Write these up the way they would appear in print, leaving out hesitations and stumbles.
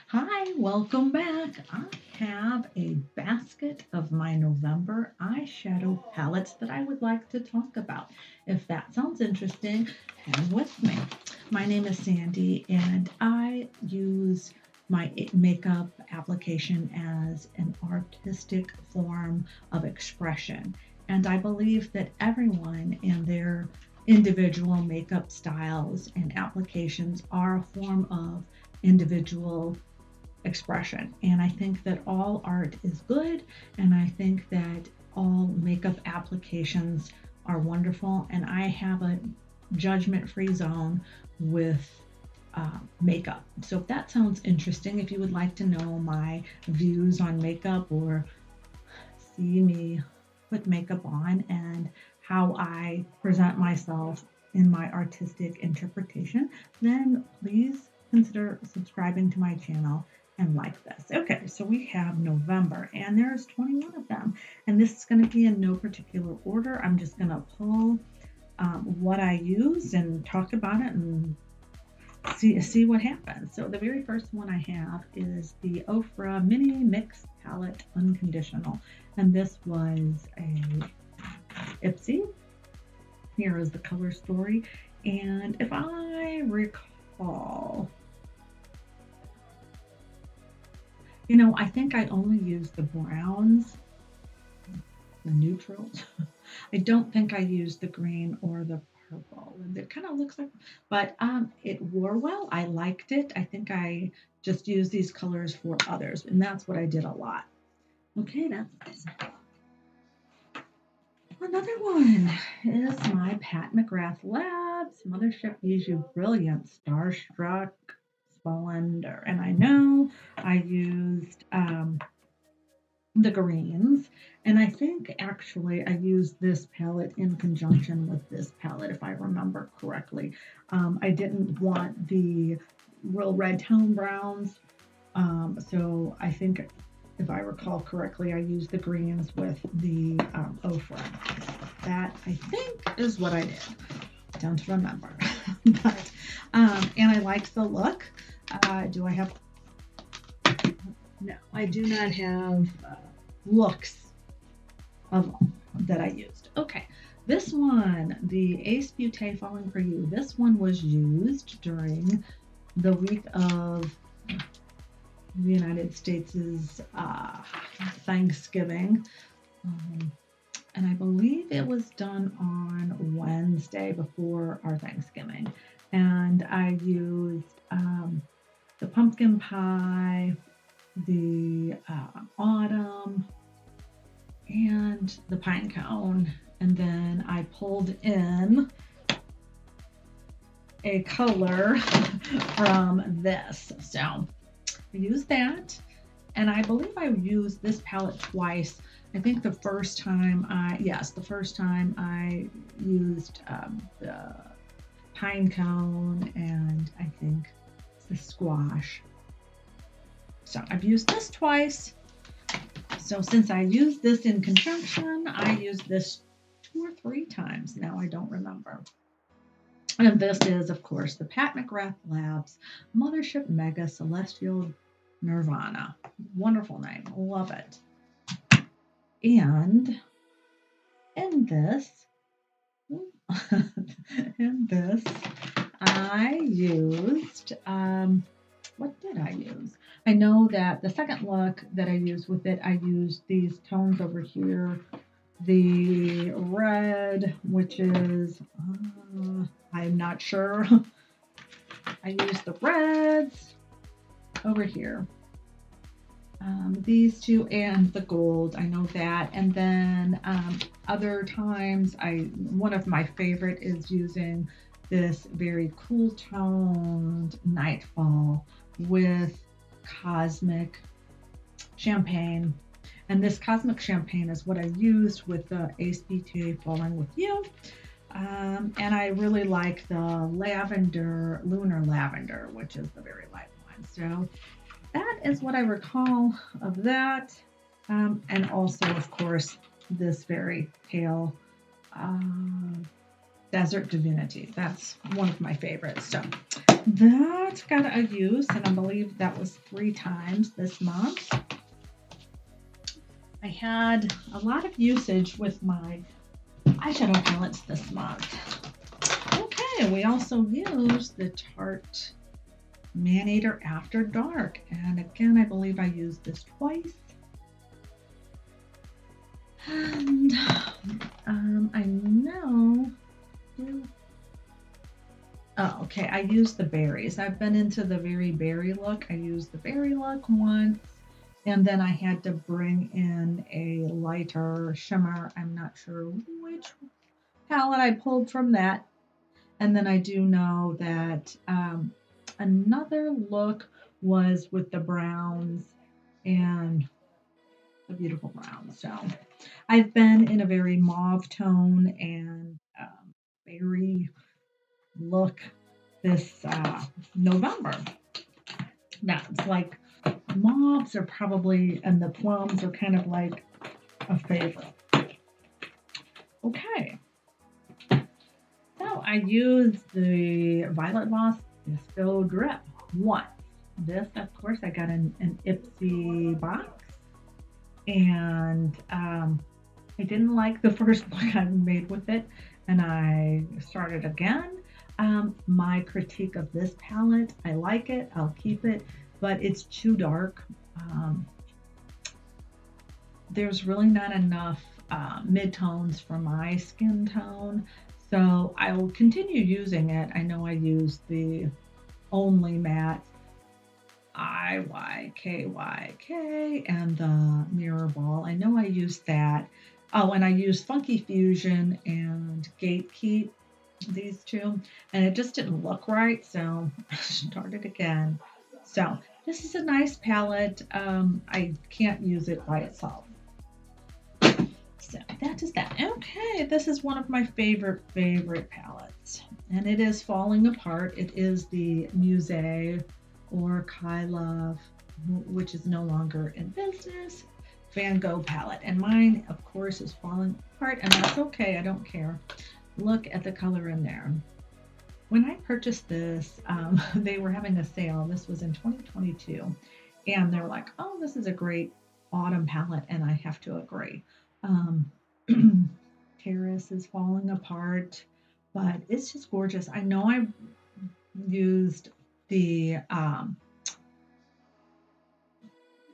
Hi, welcome back. I have a basket of my November eyeshadow palettes that I would like to talk about. If that sounds interesting, hang with me. My name is Sandy, and I use my makeup application as an artistic form of expression. And I believe that everyone and their individual makeup styles and applications are a form of individual expression. And I think that all art is good, and I think that all makeup applications are wonderful. And I have a judgment free zone with makeup. So if that sounds interesting, if you would like to know my views on makeup or see me put makeup on and how I present myself in my artistic interpretation, then please consider subscribing to my channel and like this. Okay, so we have November, and there's 21 of them, and this is going to be in no particular order. I'm just going to pull what I use and talk about it and see what happens. So the very first one I have is the Ofra Mini Mix Palette Unconditional, and this was a Ipsy. Here is the color story, and if I recall, I think I only used the browns, the neutrals. I don't think I used the green or the purple. And it kind of looks like, but it wore well. I liked it. I think I just used these colors for others, and that's what I did a lot. Okay, that's another one is my Pat McGrath Labs Mothership Bijou Brilliant Starstruck Splendor. And I know I used the greens, and I think actually I used this palette in conjunction with this palette, if I remember correctly. I didn't want the real red tone browns, so I think if I recall correctly, I used the greens with the Ofra. That I think is what I did. Don't remember, but and I liked the look. Do I have? No, I do not have looks of that I used. Okay, this one, the Ace Beauté Falling for You. This one was used during the week of the United States' Thanksgiving. And I believe it was done on Wednesday before our Thanksgiving. And I used the pumpkin pie, the autumn, and the pine cone. And then I pulled in a color from this. So I used that. And I believe I used this palette twice. I think the first time I used the pine cone, and I think the squash. So I've used this twice. So since I used this in conjunction, I used this 2 or 3 times. Now I don't remember. And this is, of course, the Pat McGrath Labs Mothership Mega Celestial Nirvana. Wonderful name. Love it. And in this, I used, what did I use? I know that the second look that I used with it, I used these tones over here. The red, which is, I'm not sure. I used the reds over here. These two and the gold, I know that. And then other times, one of my favorite is using this very cool toned Nightfall with Cosmic Champagne. And this Cosmic Champagne is what I used with the Ace Beauté Falling With You. And I really like the lavender, Lunar Lavender, which is the very light one. So that is what I recall of that. And also, of course, this very pale Desert Divinity. That's one of my favorites. So that got a use, and I believe that was 3 times this month. I had a lot of usage with my eyeshadow palettes this month. Okay, we also used the Tarte Maneater After Dark, and again, I believe I used this twice. And I know. Oh, okay. I used the berries. I've been into the very berry look. I used the berry look once, and then I had to bring in a lighter shimmer. I'm not sure which palette I pulled from that. And then I do know that another look was with the browns and the beautiful browns. So I've been in a very mauve tone and berry look this November. That's like mauves are probably, and the plums are kind of like a favorite. Okay. So I used the Violet Voss Disco Drip once. This, of course, I got in an Ipsy box. And I didn't like the first look I made with it. And I started again. My critique of this palette, I like it, I'll keep it, but it's too dark. There's really not enough mid-tones for my skin tone, so I will continue using it. I know I use the Only Matte IYKYK and the Mirror Ball. I know I used that. Oh, and I used Funky Fusion and Gatekeep, these two, and it just didn't look right, so I started again. So this is a nice palette. I can't use it by itself. So that is that. Okay, this is one of my favorite palettes, and it is falling apart. It is the Musée or Kai Love, which is no longer in business, Van Gogh palette. And mine, of course, is falling apart, and that's okay. I don't care. Look at the color in there. When I purchased this, they were having a sale. This was in 2022. And they're like, oh, this is a great autumn palette. And I have to agree. Terrace is falling apart, but it's just gorgeous. I know I used the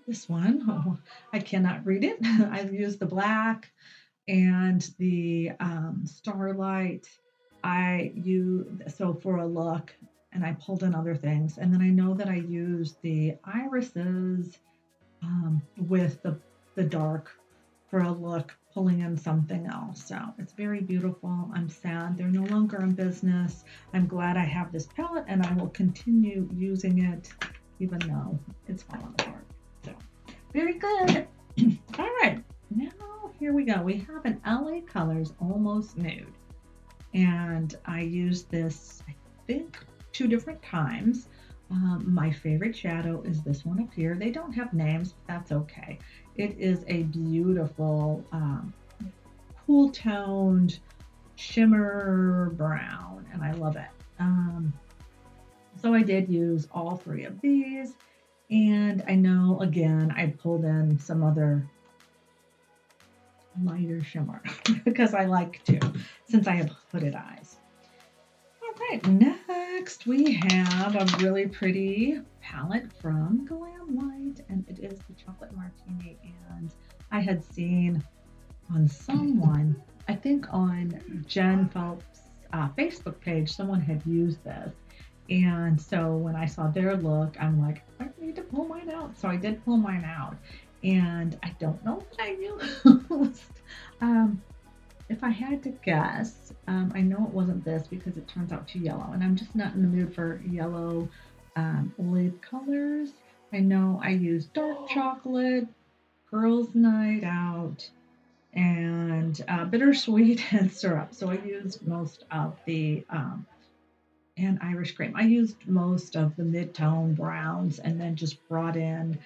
this one. Oh, I cannot read it. I've used the black and the starlight. I use so for a look, and I pulled in other things, and then I know that I used the irises with the dark for a look, pulling in something else. So it's very beautiful. I'm sad they're no longer in business. I'm glad I have this palette, and I will continue using it, even though it's falling apart. So very good. All right, now here we go. We have an LA Colors Almost Nude, and I used this, I think, 2 different times. My favorite shadow is this one up here. They don't have names, but that's okay. It is a beautiful, cool toned shimmer brown, and I love it. So I did use all 3 of these, and I know, again, I pulled in some other lighter shimmer because I like to, since I have hooded eyes. All right, next we have a really pretty palette from Glam Light, and it is the Chocolate Martini. And I had seen on someone, I think on Jen Phelps' Facebook page, someone had used this. And so when I saw their look, I'm like, I need to pull mine out. So I did pull mine out. And I don't know what I used. If I had to guess, I know it wasn't this because it turns out too yellow, and I'm just not in the mood for yellow lid colors. I know I used dark chocolate, girls' night out, and bittersweet and syrup. So I used most of the and Irish cream. I used most of the mid-tone browns, and then just brought in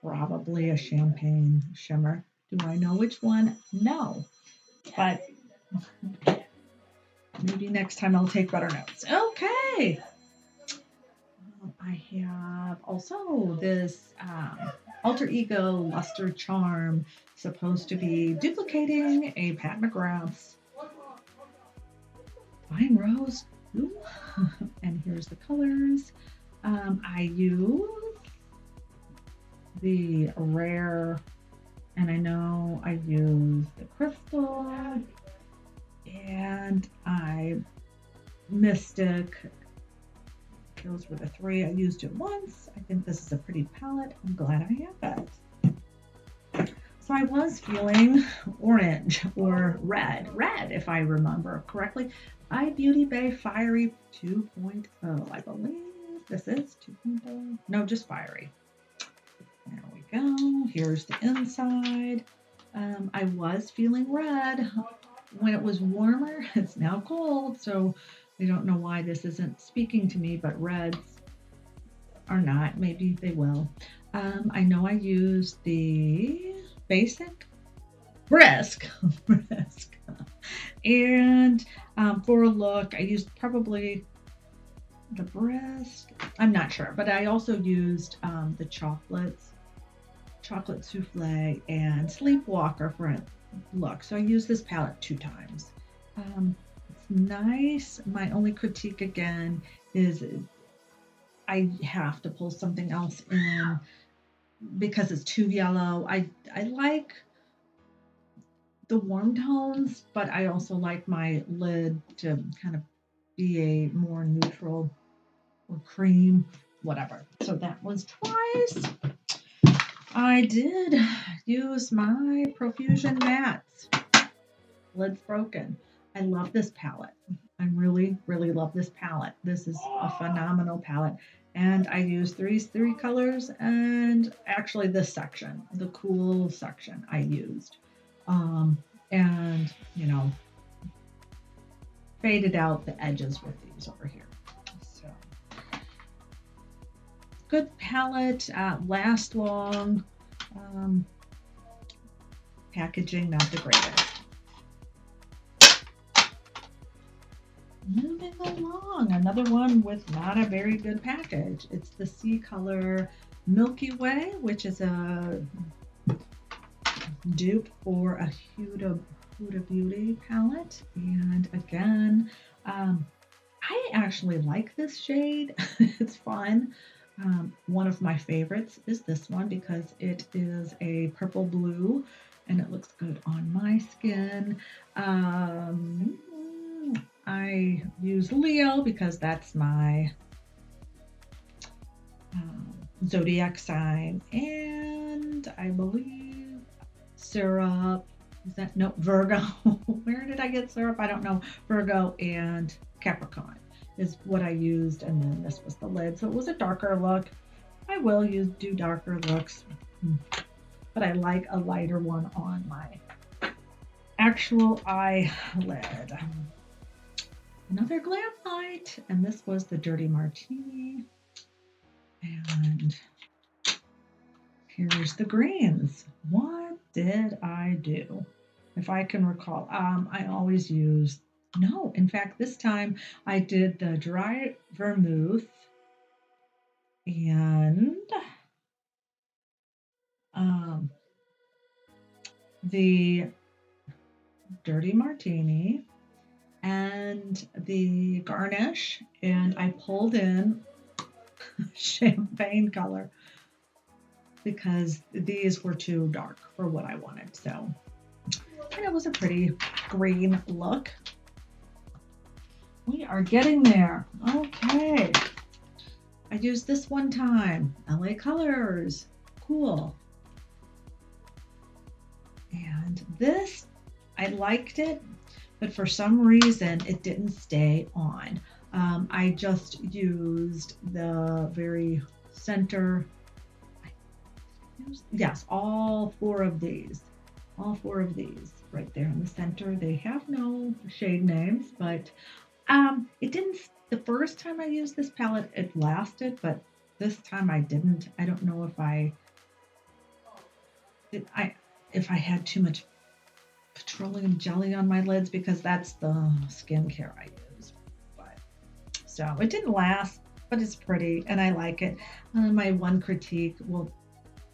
probably a champagne shimmer. Do I know which one? No. But maybe next time I'll take better notes. Okay. I have also this Alter Ego Luster Charm, supposed to be duplicating a Pat McGrath's Fine Rose. Ooh. And here's the colors. I use the rare, and I know I use the crystal, and I Mystic. Those were the three. I used it once. I think this is a pretty palette. I'm glad I have it. So I was feeling orange or red, if I remember correctly. By Beauty Bay Fiery 2.0, I believe this is 2.0. No, just Fiery. There we go. Here's the inside. I was feeling red when it was warmer. It's now cold, so I don't know why this isn't speaking to me, but reds are not. Maybe they will. I know I used the basic brisk, brisk, and for a look, I used probably the brisk. I'm not sure, but I also used the chocolate souffle, and sleepwalker for a look. So I used this palette 2 times. It's nice. My only critique again is I have to pull something else in because it's too yellow. I like the warm tones, but I also like my lid to kind of be a more neutral or cream, whatever. So that was twice. I did use my Profusion Mattes. Lid's broken. I love this palette. I really, really love this palette. This is a phenomenal palette. And I used three colors, and actually this section, the cool section I used. And, faded out the edges with these over here. So good palette, last long. Packaging not the greatest. Moving along, another one with not a very good package. It's the C Color Milky Way, which is a dupe for a Huda Beauty palette. And again, I actually like this shade. It's fun. One of my favorites is this one because it is a purple blue and it looks good on my skin. I use Leo because that's my zodiac sign, and I believe syrup. Is that no Virgo? Where did I get syrup? I don't know. Virgo and Capricorn is what I used, and then this was the lid. So it was a darker look. I will do darker looks, but I like a lighter one on my actual eyelid. Another glam light, and this was the Dirty Martini. And here's the greens. What did I do? If I can recall, I always use, no, in fact, this time I did the dry vermouth and the Dirty Martini and the garnish, and I pulled in champagne color because these were too dark for what I wanted. So, and it was a pretty green look. We are getting there. Okay. I used this one time. LA Colors. Cool. And this, I liked it, but for some reason it didn't stay on. I just used the very center. Yes, all four of these right there in the center. They have no shade names, but it didn't. The first time I used this palette, it lasted, but this time I didn't. I don't know if I had too much petroleum jelly on my lids, because that's the skincare I use. But so it didn't last but it's pretty and I like it. My one critique, well,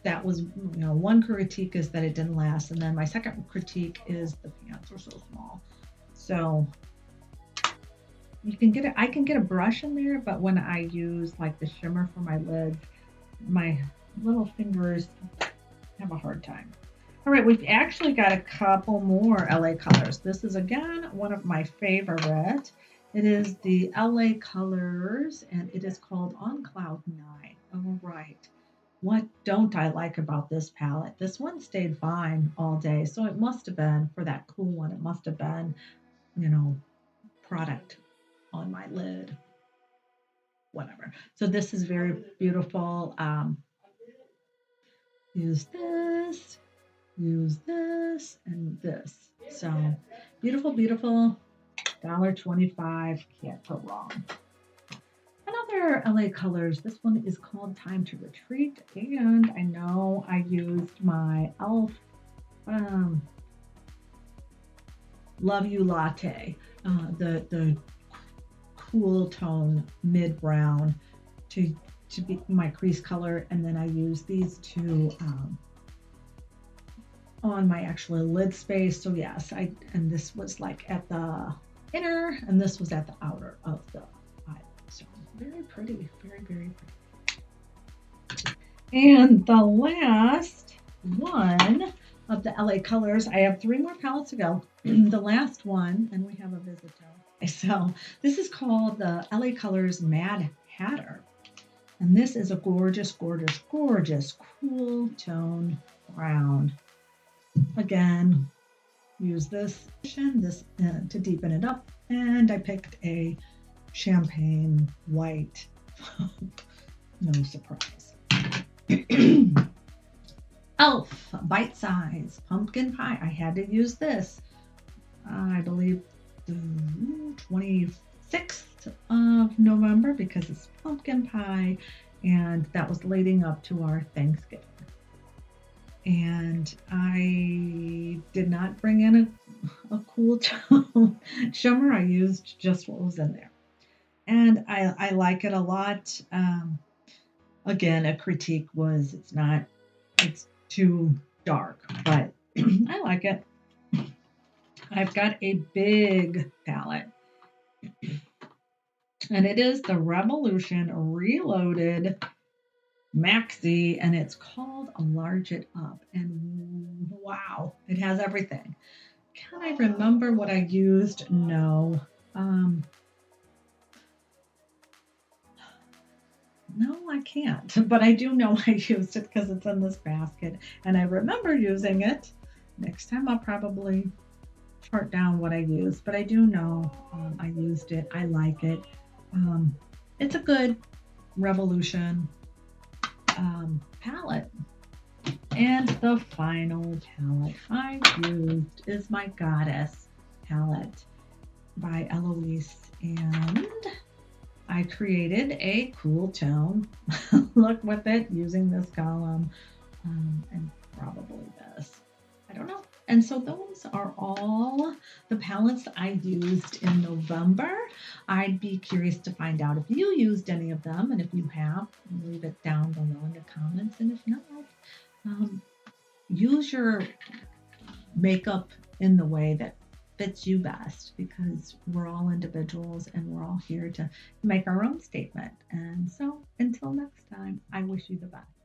that was, one critique is that it didn't last. And then my second critique is the pants are so small. So you can get it. I can get a brush in there, but when I use like the shimmer for my lids, my little fingers have a hard time. All right, we've actually got a couple more LA colors. This is again one of my favorite. It is the LA colors and it is called On Cloud 9. All right. What don't I like about this palette? This one stayed fine all day. So it must have been for that cool one. It must have been, you know, product on my lid, whatever. So this is very beautiful. Use this, and this. So beautiful, beautiful. $1.25. Can't go wrong. Another LA colors. This one is called Time to Retreat. And I know I used my e.l.f. Love You Latte, the cool tone mid brown to be my crease color, and then I use these two on my actual lid space. So yes, and this was like at the inner, and this was at the outer of the eyelid. So very pretty, very, very pretty. And the last one of the LA colors, I have 3 more palettes to go. The last one, and we have a visitor. So this is called the LA Colors Mad Hatter. And this is a gorgeous, gorgeous, gorgeous cool tone brown. Again, use this to deepen it up. And I picked a champagne white. No surprise. e.l.f. Bite Size Pumpkin Pie. I had to use this. I believe the 26th of November because it's pumpkin pie, and that was leading up to our Thanksgiving. And I did not bring in a cool tone shimmer. I used just what was in there. And I like it a lot. Again, a critique was it's too dark, but I like it. I've got a big palette, and it is the Revolution Reloaded Maxi, and it's called Enlarge It Up. And wow, it has everything. Can I remember what I used? No. No, I can't, but I do know I used it because it's in this basket, and I remember using it. Next time I'll probably chart down what I used, but I do know I used it. I like it. It's a good Revolution palette. And the final palette I used is my Goddess palette by Eloise, and I created a cool tone look with it using this column and probably this. I don't know. And so those are all the palettes I used in November. I'd be curious to find out if you used any of them, and if you have, leave it down below in the comments. And if not, use your makeup in the way that fits you best, because we're all individuals and we're all here to make our own statement. And so until next time, I wish you the best.